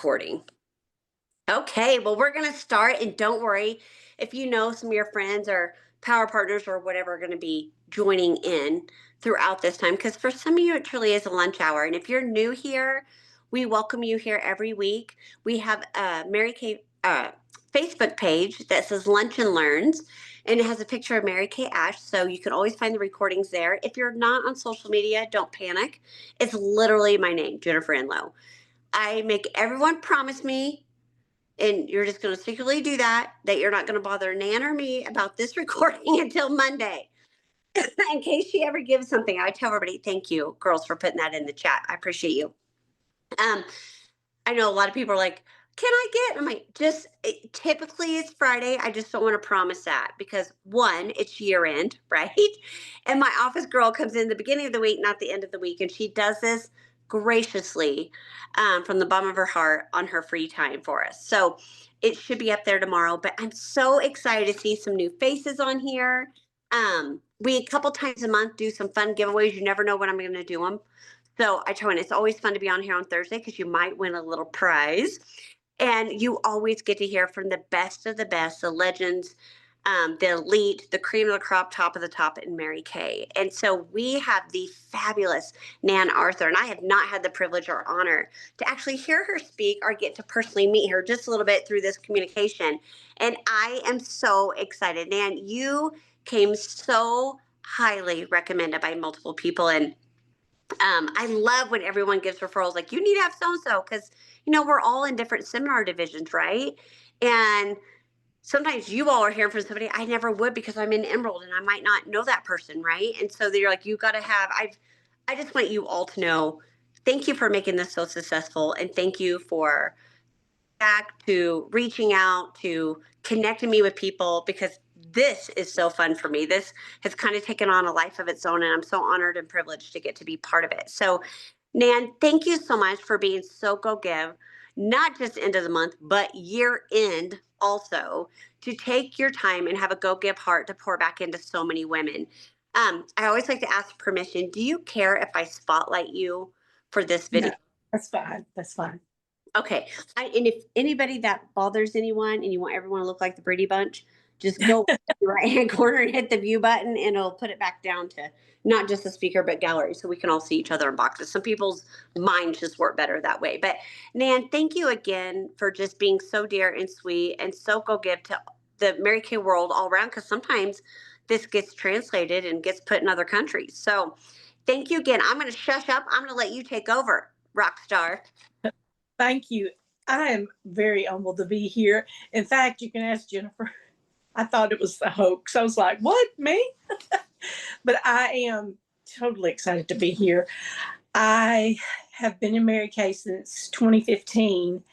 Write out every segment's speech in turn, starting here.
Recording. Okay, well, we're going to start, and don't worry if you know some of your friends or power partners or whatever are going to be joining in throughout this time, because for some of you, it truly is a lunch hour. And if you're new here, we welcome you here every week. We have a Mary Kay Facebook page that says Lunch and Learns, and it has a picture of Mary Kay Ash, so you can always find the recordings there. If you're not on social media, don't panic. It's literally my name, Jennifer Enlow. I make everyone promise me, and you're just going to secretly do that you're not going to bother Nan or me about this recording until Monday. In case she ever gives something, I tell everybody, thank you, girls, for putting that in the chat. I appreciate you. I know a lot of people are like, can I get? I'm like, typically it's Friday. I just don't want to promise that because one, it's year end, right? And my office girl comes in the beginning of the week, not the end of the week. And she does this graciously from the bottom of her heart on her free time for us. So it should be up there tomorrow, but I'm so excited to see some new faces on here. We a couple times a month do some fun giveaways. You never know when I'm going to do them. So I try, and it's always fun to be on here on Thursday because you might win a little prize. And you always get to hear from the best of the best, the legends, the elite, the cream of the crop, top of the top, and Mary Kay. And so we have the fabulous Nan Arthur, and I have not had the privilege or honor to actually hear her speak or get to personally meet her just a little bit through this communication. And I am so excited. Nan, you came so highly recommended by multiple people, and I love when everyone gives referrals, like you need to have so-and-so, because, we're all in different seminar divisions, right? And sometimes you all are hearing from somebody I never would because I'm in Emerald and I might not know that person, right? And so they're like, you got to have, I just want you all to know, thank you for making this so successful. And thank you for back to reaching out to connecting me with people, because this is so fun for me. This has kind of taken on a life of its own, and I'm so honored and privileged to get to be part of it. So, Nan, thank you so much for being so go give, not just end of the month, but year end also, to take your time and have a go give heart to pour back into so many women. I always like to ask permission. Do you care if I spotlight you for this video? No, that's fine. That's fine. Okay. And if anybody that bothers anyone and you want everyone to look like the Brady Bunch, just go to the right hand corner and hit the view button, and it'll put it back down to not just the speaker, but gallery, so we can all see each other in boxes. Some people's minds just work better that way. But Nan, thank you again for just being so dear and sweet and so go give to the Mary Kay world all around, because sometimes this gets translated and gets put in other countries. So thank you again. I'm going to shush up. I'm going to let you take over, rock star. Thank you. I am very humbled to be here. In fact, you can ask Jennifer. I thought it was a hoax. I was like, what, me? But I am totally excited to be here. I have been in Mary Kay since 2015.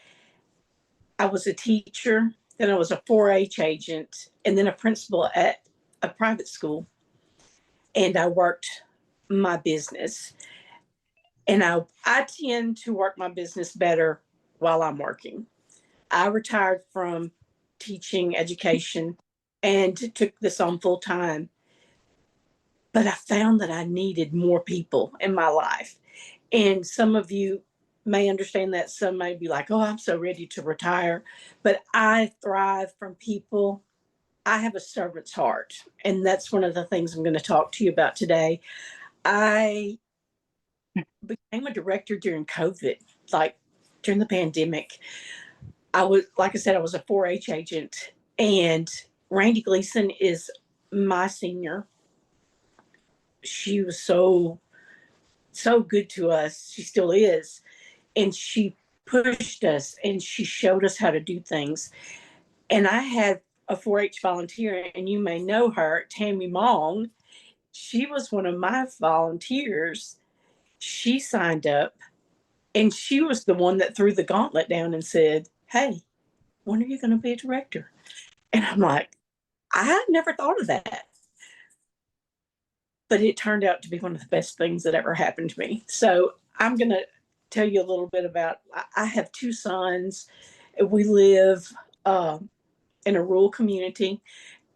I was a teacher, then I was a 4-H agent, and then a principal at a private school. And I worked my business. And I tend to work my business better while I'm working. I retired from teaching education and took this on full time. But I found that I needed more people in my life. And some of you may understand that. Some may be like, oh, I'm so ready to retire. But I thrive from people. I have a servant's heart. And that's one of the things I'm going to talk to you about today. I became a director during COVID, like during the pandemic. I was, like I said, I was a 4-H agent, and Randy Gleason is my senior. She was so good to us. She still is. And she pushed us and she showed us how to do things. And I had a 4-H volunteer, and you may know her, Tammy Mong. She was one of my volunteers. She signed up, and she was the one that threw the gauntlet down and said, hey, when are you going to be a director? And I'm like, I never thought of that. But it turned out to be one of the best things that ever happened to me. So I'm going to tell you a little bit about, I have 2 sons. We live in a rural community,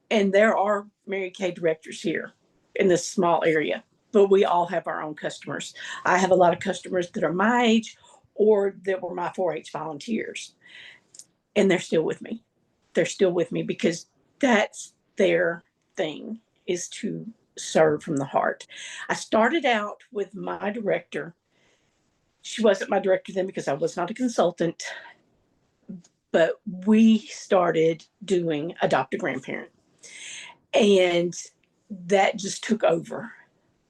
and there are Mary Kay directors here in this small area, but we all have our own customers. I have a lot of customers that are my age or that were my 4-H volunteers. And they're still with me. They're still with me because that's their thing, is to serve from the heart. I started out with my director. She wasn't my director then because I was not a consultant, but we started doing Adopt a Grandparent. And that just took over.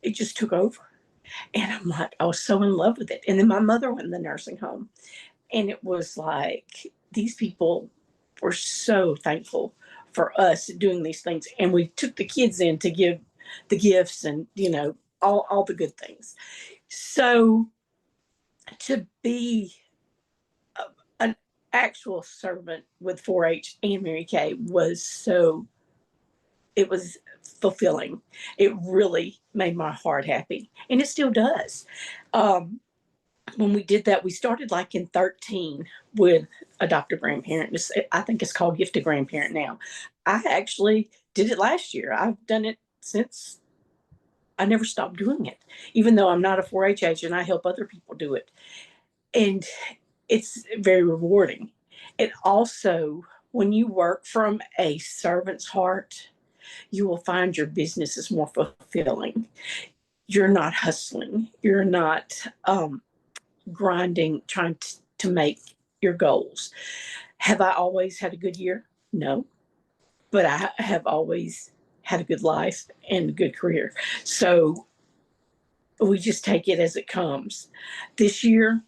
It just took over. And I'm like, I was so in love with it. And then my mother went in the nursing home. And it was like, these people were so thankful for us doing these things. And we took the kids in to give the gifts and, all the good things. So to be an actual servant with 4-H and Mary Kay it was fulfilling. It really made my heart happy. And it still does. When we did that, we started like in 13 with Adopt a Grandparent. I think it's called Gift a Grandparent now. I actually did it last year. I've done it since I never stopped doing it. Even though I'm not a 4-H agent, I help other people do it. And it's very rewarding. It also, when you work from a servant's heart, you will find your business is more fulfilling. You're not hustling. You're not grinding, trying to make your goals. Have I always had a good year? No, but I have always had a good life and a good career. So we just take it as it comes. This year,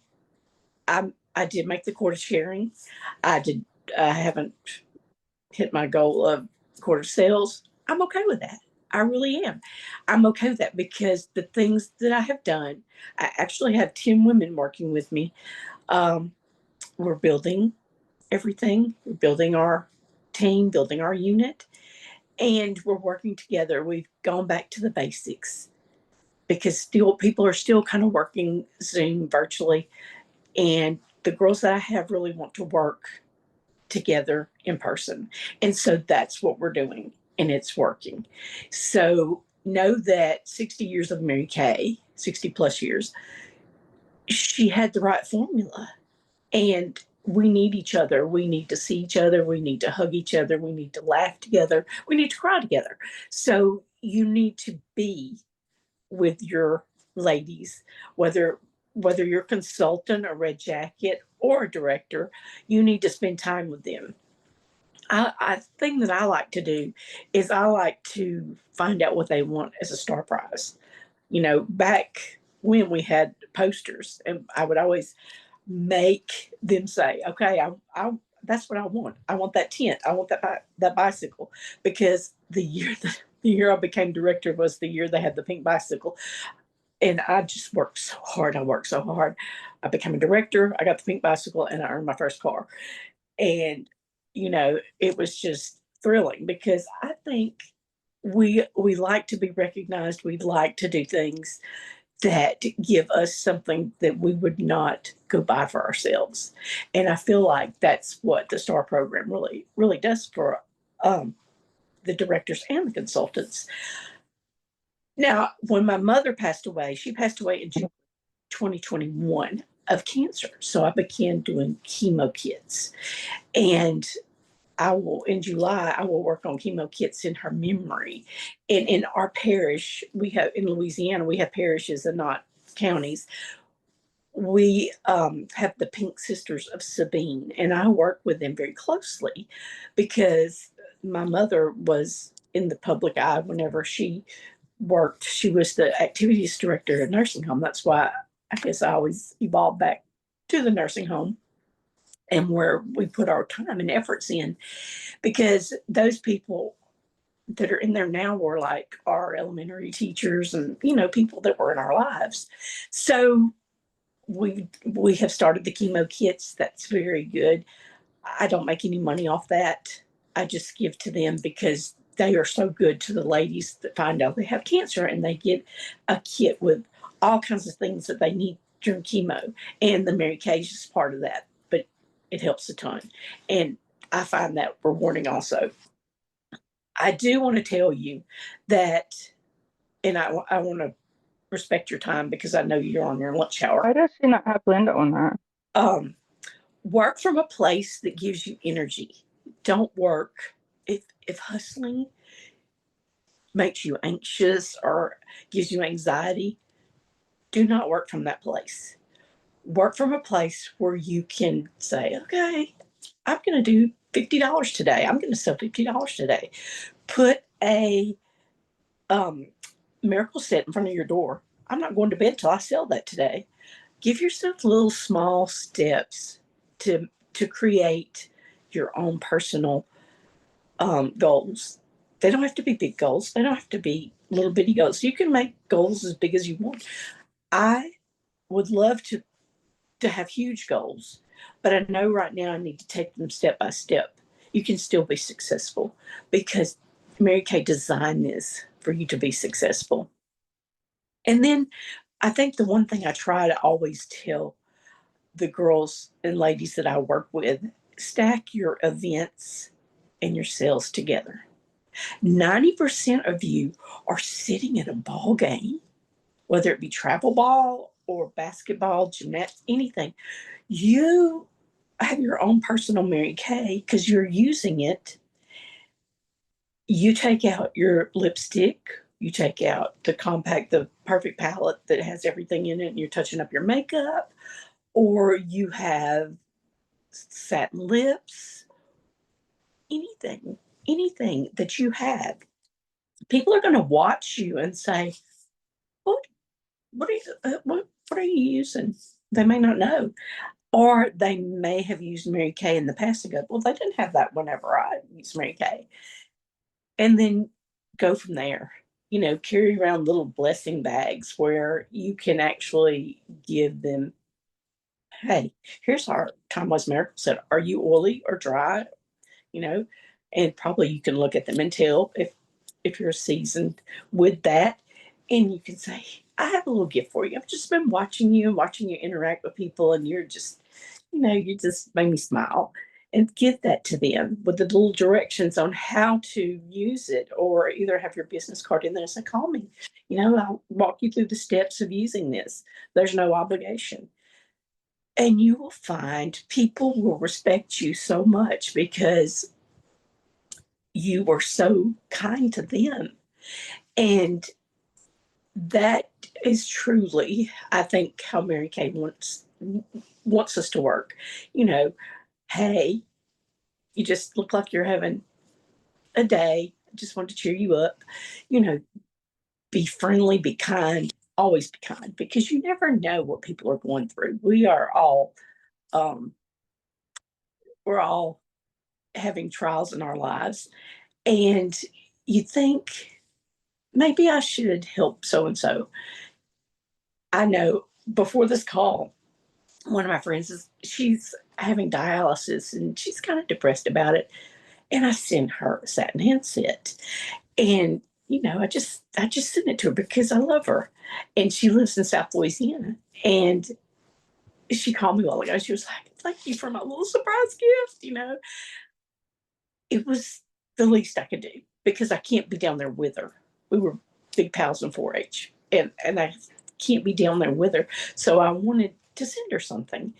I did make the quarter sharing. I haven't hit my goal of quarter sales. I'm okay with that. I really am. I'm okay with that because the things that I have done, I actually have 10 women working with me. We're building everything. We're building our team, building our unit, and we're working together. We've gone back to the basics because still people are still kind of working Zoom virtually. And the girls that I have really want to work together in person. And so that's what we're doing, and it's working. So know that 60 years of Mary Kay, 60 plus years, she had the right formula. And we need each other. We need to see each other. We need to hug each other. We need to laugh together. We need to cry together. So you need to be with your ladies, whether you're a consultant, a red jacket, or a director, you need to spend time with them. I thing that I like to do is I like to find out what they want as a star prize. Back when we had posters, and I would always make them say, "Okay, I that's what I want. I want that tent. I want that bicycle." Because the year I became director was the year they had the pink bicycle, and I just worked so hard. I worked so hard. I became a director. I got the pink bicycle, and I earned my first car. And it was just thrilling because I think we like to be recognized. We like to do things that give us something that we would not go buy for ourselves. And I feel like that's what the STAR program really, really does for the directors and the consultants. Now, when my mother passed away, she passed away in June 2021 of cancer. So I began doing chemo kits. And in July, I will work on chemo kits in her memory. And in our parish, in Louisiana, we have parishes and not counties. We have the Pink Sisters of Sabine, and I work with them very closely because my mother was in the public eye whenever she worked. She was the activities director at a nursing home. That's why I guess I always evolved back to the nursing home and where we put our time and efforts in, because those people that are in there now were like our elementary teachers and people that were in our lives. So we have started the chemo kits. That's very good. I don't make any money off that. I just give to them because they are so good to the ladies that find out they have cancer, and they get a kit with all kinds of things that they need during chemo. And the Mary Kay is part of that, but it helps a ton. And I find that rewarding also. I do want to tell you that, and I want to respect your time because I know you're on your lunch hour. Why does she not have Linda on that? Um, Work from a place that gives you energy. Don't work if hustling makes you anxious or gives you anxiety. Do not work from that place. Work from a place where you can say, okay, I'm going to do $50 today. I'm going to sell $50 today. Put a um, miracle set in front of your door. I'm not going to bed till I sell that today. Give yourself little small steps to create your own personal goals. They don't have to be big goals. They don't have to be little bitty goals. You can make goals as big as you want. I would love to have huge goals, but I know right now I need to take them step by step. You can still be successful because Mary Kay designed this for you to be successful. And then I think the one thing I try to always tell the girls and ladies that I work with, stack your events and your sales together. 90% of you are sitting at a ball game, whether it be travel ball or basketball, gymnastics, anything. You have your own personal Mary Kay because you're using it. You take out your lipstick, you take out the compact, the perfect palette that has everything in it, and you're touching up your makeup, or you have satin lips, anything, anything that you have. People are going to watch you and say, "What? What are you using?" They may not know, or they may have used Mary Kay in the past and go, "Well, they didn't have that whenever I used Mary Kay," and then go from there. Carry around little blessing bags where you can actually give them, "Hey, here's our Time-Wise Miracle Set. Are you oily or dry?" you know, and probably you can look at them and tell if you're seasoned with that, and you can say, "I have a little gift for you. I've just been watching you interact with people, and you just made me smile." And give that to them with the little directions on how to use it, or either have your business card in there and say, "Call me. I'll walk you through the steps of using this. There's no obligation." And you will find people will respect you so much because you were so kind to them. And that is truly, I think, how Mary Kay wants us to work. You know, hey, you just look like you're having a day. I just want to cheer you up. You know, be friendly, be kind, always be kind, because you never know what people are going through. Um, we're all having trials in our lives, and you think maybe I should help so and so. I know before this call, one of my friends she's having dialysis and she's kind of depressed about it. And I sent her a satin handset. And I just sent it to her because I love her. And she lives in South Louisiana. And she called me a while ago. She was like, "Thank you for my little surprise gift." It was the least I could do because I can't be down there with her. We were big pals in 4-H, and I can't be down there with her. So I wanted to send her something.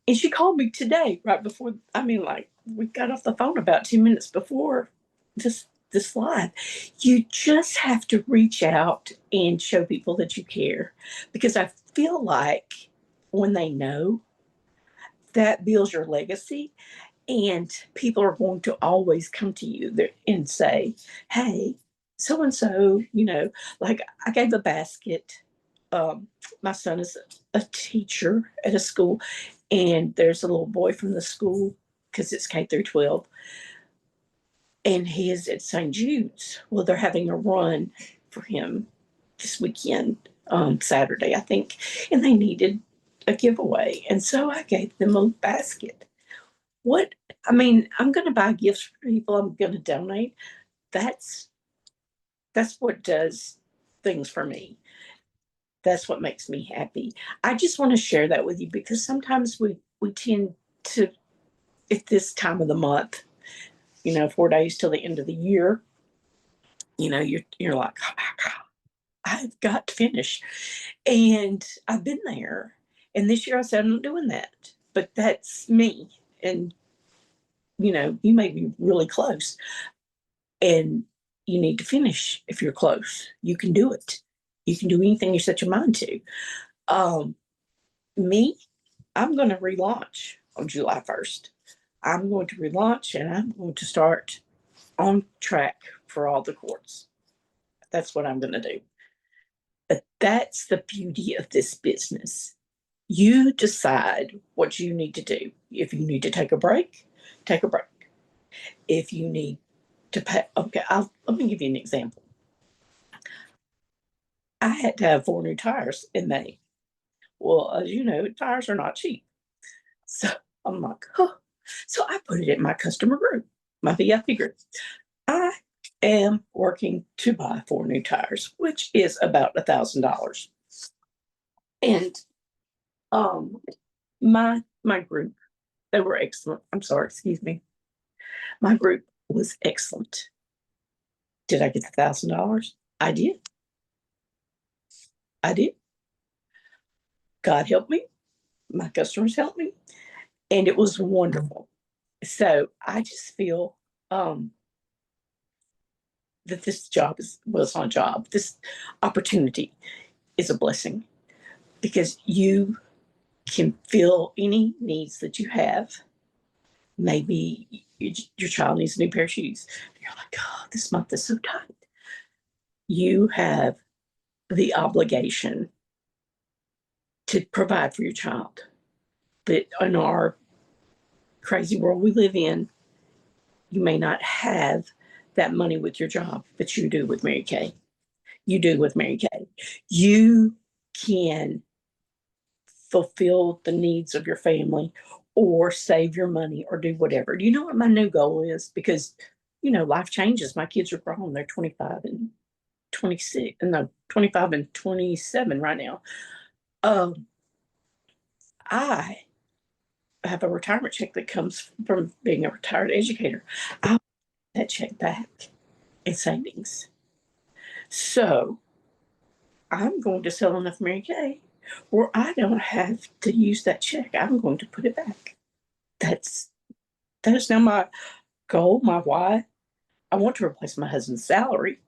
And she called me today, right before, like, we got off the phone about 2 minutes before this live. You just have to reach out and show people that you care, because I feel like when they know, that builds your legacy, and people are going to always come to you and say, "Hey, so and so," like I gave a basket. My son is a teacher at a school, and there's a little boy from the school, because it's K-12, and he is at St. Jude's. Well, they're having a run for him this weekend, Saturday, I think, and they needed a giveaway. And so I gave them a basket. What I'm going to buy gifts for people. I'm going to donate. That's what does things for me. That's what makes me happy. I just want to share that with you because sometimes we tend to, at this time of the month, 4 days till the end of the year, you're like, "Oh my God, I've got to finish." And I've been there. And this year I said, "I'm not doing that. but that's me. And, you may be really close and you need to finish if you're close. You can do it. You can do anything you set your mind to. Um, Me, I'm going to relaunch on July 1st. I'm going to relaunch and I'm going to start on track for all the courts. That's what I'm going to do. But that's the beauty of this business. You decide what you need to do. If you need to take a break, take a break. If you need to pay, okay, let me give you an example. I had to have 4 new tires in May. Well, as you know, tires are not cheap. So I'm like, oh. So I put it in my customer group, my VIP group. I am working to buy 4 new tires, which is about $1,000. And my group, they were excellent. I'm sorry, excuse me. My group was excellent. Did I get the $1,000? I did. I did. God helped me. My customers helped me, and it was wonderful. So I just feel that this job was not a job. This opportunity is a blessing because you can fill any needs that you have. Maybe your child needs a new pair of shoes. You're like, oh, this month is so tight. You have the obligation to provide for your child. But in our crazy world we live in, you may not have that money with your job, but you do with Mary Kay. You do with Mary Kay. You can fulfill the needs of your family or save your money or do whatever. Do you know what my new goal is? Because, life changes. My kids are grown. They're 25 and 26, no, 25 and 27 right now. I have a retirement check that comes from being a retired educator. I want that check back in savings. So I'm going to sell enough Mary Kay where I don't have to use that check. I'm going to put it back. That is now my goal, my why. I want to replace my husband's salary.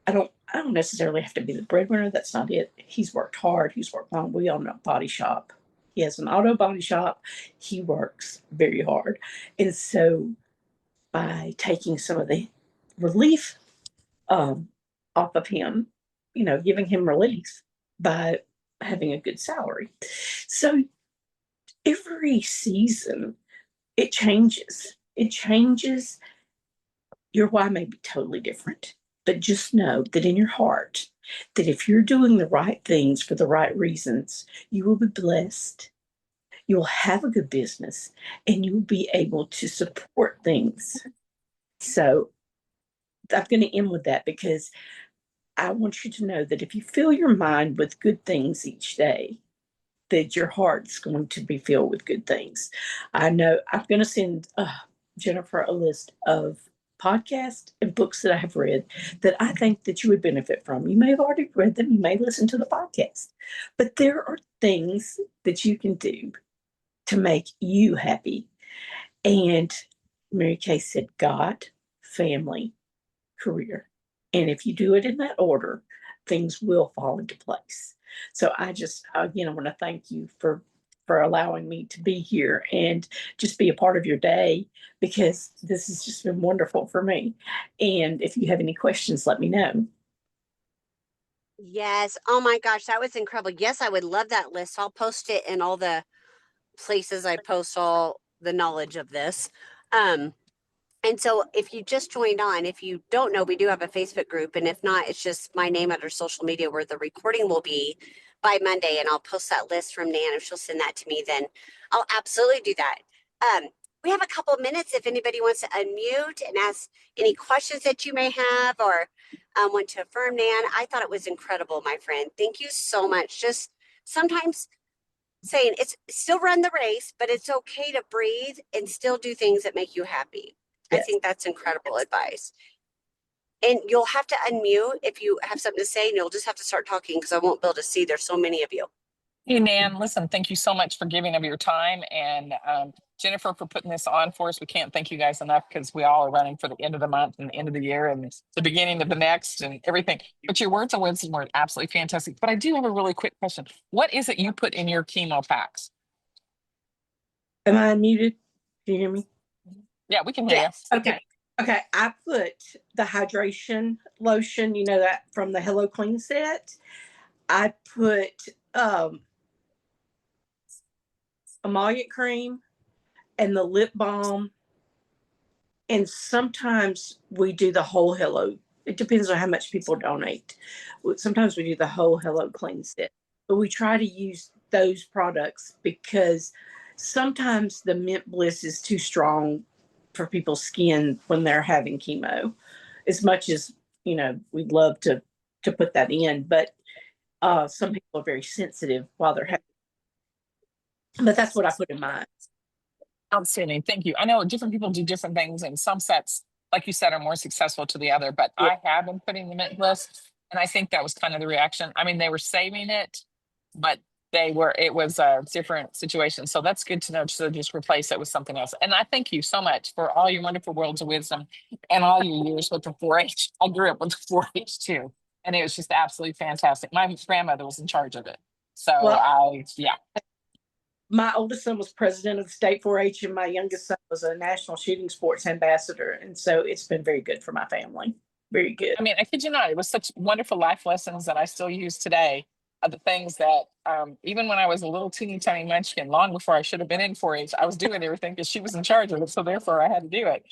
I don't necessarily have to be the breadwinner. That's not it. He's worked hard. He's worked long. We own a body shop. He has an auto body shop. He works very hard. And so by taking some of the relief um, off of him, giving him relief by having a good salary. So every season it changes. It changes. Your why may be totally different, but just know that in your heart, that if you're doing the right things for the right reasons, you will be blessed. You will have a good business and you will be able to support things. So I'm going to end with that because I want you to know that if you fill your mind with good things each day, that your heart's going to be filled with good things. I know I'm going to send Jennifer a list of podcasts and books that I have read that I think that you would benefit from. You may have already read them, you may listen to the podcast, but there are things that you can do to make you happy. And Mary Kay said, God, family, career. And if you do it in that order, things will fall into place. So I just, again, want to thank you for allowing me to be here and just be a part of your day because this has just been wonderful for me. And if you have any questions, let me know. Yes. Oh my gosh, that was incredible. Yes, I would love that list. I'll post it in all the places I post all the knowledge of this. Um, and so if you just joined on, if you don't know, we do have a Facebook group. And if not, it's just my name under social media where the recording will be by Monday. And I'll post that list from Nan. If she'll send that to me, then I'll absolutely do that. Um, we have a couple of minutes if anybody wants to unmute and ask any questions that you may have or want to affirm Nan. I thought it was incredible, my friend. Thank you so much. Just sometimes saying it's still run the race, but it's okay to breathe and still do things that make you happy. I Yes. think that's incredible advice. And you'll have to unmute if you have something to say, and you'll just have to start talking because I won't be able to see. There's so many of you. Hey, Nan, listen, thank you so much for giving of your time, and Jennifer for putting this on for us. We can't thank you guys enough because we all are running for the end of the month and the end of the year and the beginning of the next and everything. But your words of wisdom were absolutely fantastic. But I do have a really quick question. What is it you put in your chemo packs? Am I unmuted? Can you hear me? Yeah, we can hear you. Yes. Okay. Okay. I put the hydration lotion, you know, that from the Hello Clean set. I put emollient cream and the lip balm. And sometimes we do the whole Hello. It depends on how much people donate. Sometimes we do the whole Hello Clean set, but we try to use those products because sometimes the Mint Bliss is too strong for people's skin when they're having chemo. As much as we'd love to put that in, but some people are very sensitive while they're having. But that's what I put in mine. Outstanding. Thank you. I know different people do different things, and some sets, like you said, are more successful to the other, but Yeah. I have been putting the Mint Bliss, and I think that was kind of the reaction. I mean, they were saving it, but it was a different situation. So that's good to know. So just replace it with something else. And I thank you so much for all your wonderful words of wisdom and all your years with the 4-H. I grew up with the 4-H too. And it was just absolutely fantastic. My grandmother was in charge of it. So Well, yeah. my oldest son was president of the state 4-H, and my youngest son was a national shooting sports ambassador. And so it's been very good for my family. Very good. I mean, I kid you not, it was such wonderful life lessons that I still use today. Of the things that even when I was a little teeny tiny munchkin, long before I should have been in 4-H, I was doing everything because she was in charge of it. So therefore I had to do it.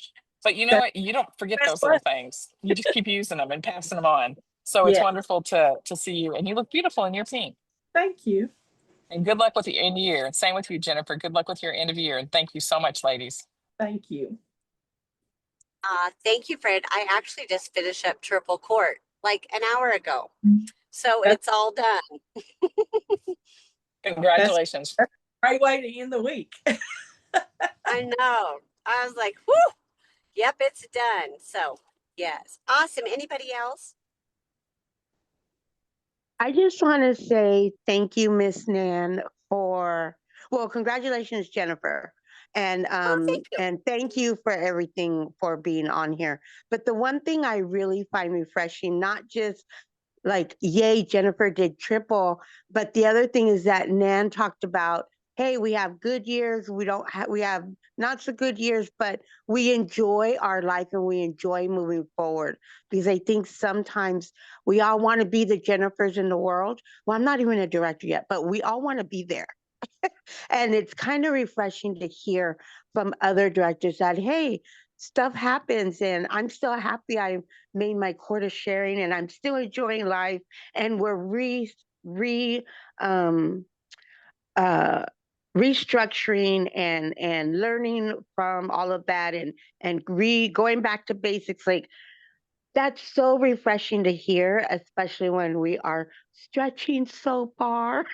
But you know That's what? You don't forget that's those little what. things. You just keep using them and passing them on. So it's Yeah. wonderful to see you. And you look beautiful in your pink. Thank you. And good luck with the end of the year. And same with you, Jennifer. Good luck with your end of the year. And thank you so much, ladies. Thank you. Thank you, Fred. I actually just finished up triple court like an hour ago. So That's, it's all done. that's, Congratulations. that's a great way to end the week. I know. I was like, whoo, yep, it's done. So, yes. Awesome. Anybody else? I just want to say thank you, Miss Nan, well, congratulations, Jennifer. Oh, thank you. And thank you for everything for being on here. But the one thing I really find refreshing, not just like, yay, Jennifer did triple, but the other thing is that Nan talked about, hey, we have good years, we have not so good years, but we enjoy our life and we enjoy moving forward. Because I think sometimes we all want to be the Jennifers in the world. Well, I'm not even a director yet, but we all want to be there. And it's kind of refreshing to hear from other directors that, hey, stuff happens and I'm still happy I made my quota sharing and I'm still enjoying life, and we're um uh restructuring and learning from all of that, and going back to basics. Like, that's so refreshing to hear, especially when we are stretching so far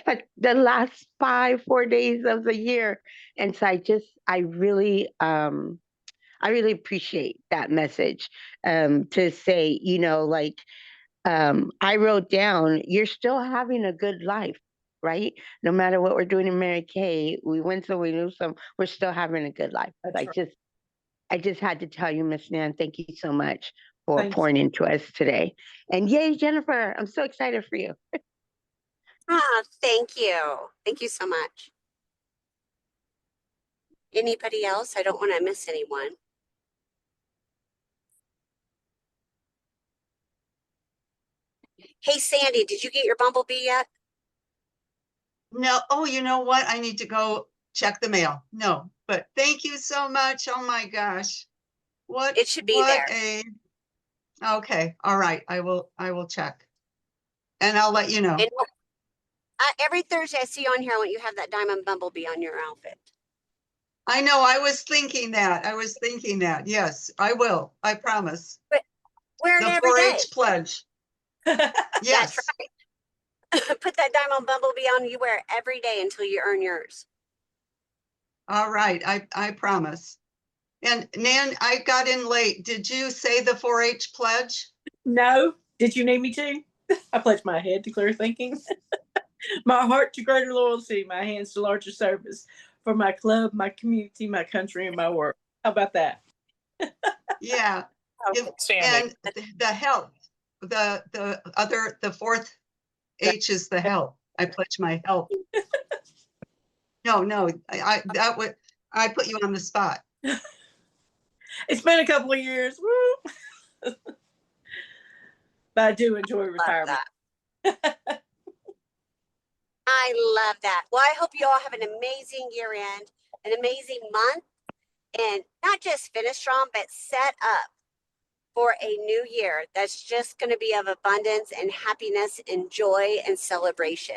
at the last 4 days of the year. And so I really appreciate that message, to say, like, I wrote down, you're still having a good life, right? No matter what we're doing in Mary Kay, we win some, we lose some, we're still having a good life. That's right. I just had to tell you, Miss Nan, thank you so much for Thank you. pouring into us today. And yay, Jennifer, I'm so excited for you. Thank you. Thank you so much. Anybody else? I don't want to miss anyone. Hey, Sandy, did you get your bumblebee yet? No. Oh, you know what? I need to go check the mail. No, but thank you so much. Oh my gosh. It should be there. Okay. All right. I will check. And I'll let you know. And every Thursday I see on here when you have that diamond bumblebee on your outfit. I know. I was thinking that. Yes, I will. I promise. But wear it The every day. 4-H pledge. Yes. That's right. Put that diamond bumblebee on. You wear it every day until you earn yours. All right. I promise. And Nan, I got in late. Did you say the 4-H pledge? No. Did you need me to? I pledge my head to clear thinking. My heart to greater loyalty, my hands to larger service for my club, my community, my country, and my work. How about that? Yeah. If- Outstanding. And the help, the fourth H is the help. I pledge my help. No, I put you on the spot. It's been a couple of years. Woo. But I do enjoy Love retirement. that. I love that. Well, I hope you all have an amazing year end, an amazing month, and not just finish strong, but set up for a new year that's just going to be of abundance and happiness and joy and celebration.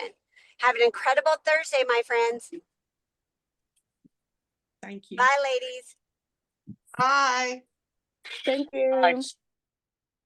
Have an incredible Thursday, my friends. Thank you. Bye, ladies. Bye. Thank you. Right.